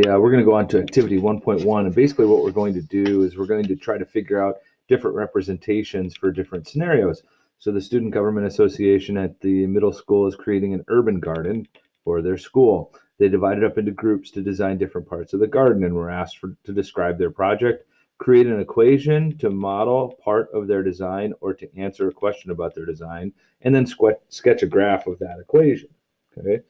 we're going to go on to activity 1.1. And basically what we're going to do is we're going to try to figure out different representations for different scenarios. So the Student Government Association at the middle school is creating an urban garden for their school. They divided up into groups to design different parts of the garden and were asked to describe their project, create an equation to model part of their design or to answer a question about their design, and then sketch a graph of that equation. Okay.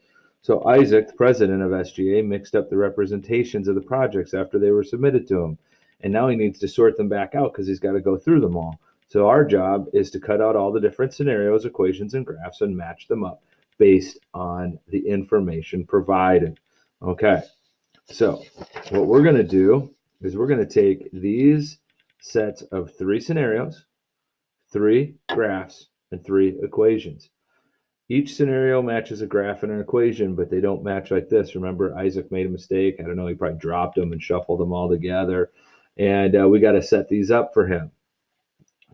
So Isaac, the president of SGA, mixed up the representations of the projects after they were submitted to him. And now he needs to sort them back out because he's got to go through them all. So our job is to cut out all the different scenarios, equations, and graphs and match them up based on the information provided. Okay, so what we're going to do is we're going to take these sets of 3 scenarios, 3 graphs, and 3 equations. Each scenario matches a graph and an equation, but they don't match like this. Remember, Isaac made a mistake. I don't know, he probably dropped them and shuffled them all together. And we got to set these up for him.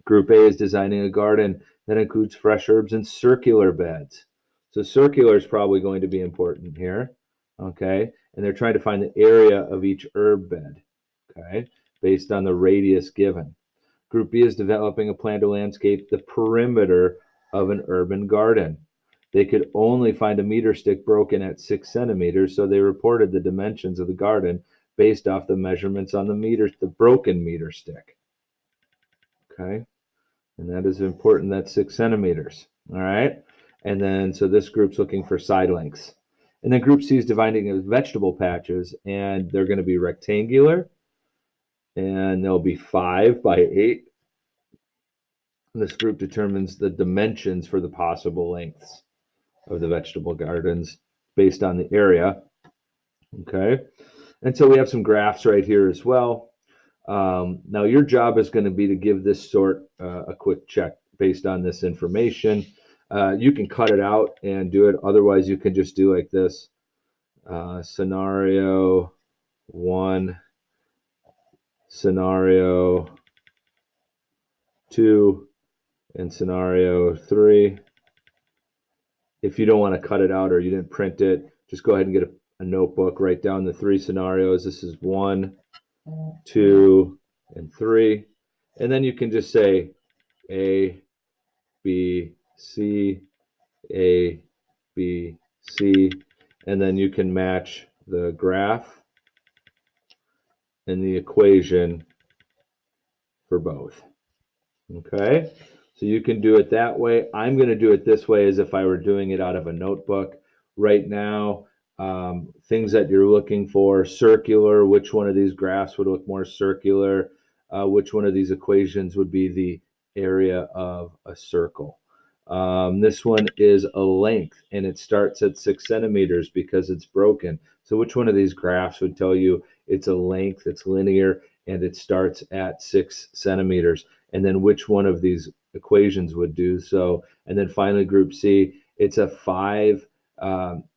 Group A is designing a garden that includes fresh herbs and circular beds. So circular is probably going to be important here, okay? And they're trying to find the area of each herb bed, okay, based on the radius given. Group B is developing a plan to landscape the perimeter of an urban garden. They could only find a meter stick broken at 6 centimeters, so they reported the dimensions of the garden based off the measurements on the broken meter stick. Okay, and that is important. That's 6 centimeters. All right, and then so this group's looking for side lengths. And then group C is dividing into vegetable patches, and they're going to be rectangular, and they'll be 5 by 8. This group determines the dimensions for the possible lengths of the vegetable gardens based on the area. Okay, and so we have some graphs right here as well. Now your job is going to be to give this sort a quick check based on this information. You can cut it out and do it. Otherwise, you can just do like this. Scenario 1, scenario 2, and scenario 3. If you don't want to cut it out or you didn't print it, just go ahead and get a notebook, write down the 3 scenarios. This is 1, 2, and 3. And then you can just say A, B, C, A, B, C, and then you can match the graph and the equation for both. Okay, so you can do it that way. I'm going to do it this way as if I were doing it out of a notebook. Right now, things that you're looking for: circular, which one of these graphs would look more circular? Which one of these equations would be the area of a circle? This one is a length, and it starts at 6 centimeters because it's broken. So which one of these graphs would tell you it's a length, it's linear, and it starts at 6 centimeters? And then which one of these equations would do so? And then finally, group C, it's a 5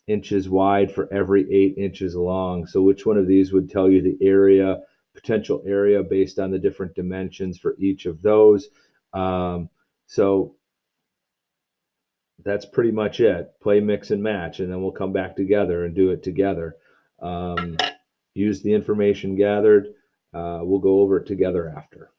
inches wide for every 8 inches long. So which one of these would tell you the area, potential area based on the different dimensions for each of those? So that's pretty much it. Play, mix, and match, and then we'll come back together and do it together. Use the information gathered. We'll go over it together after.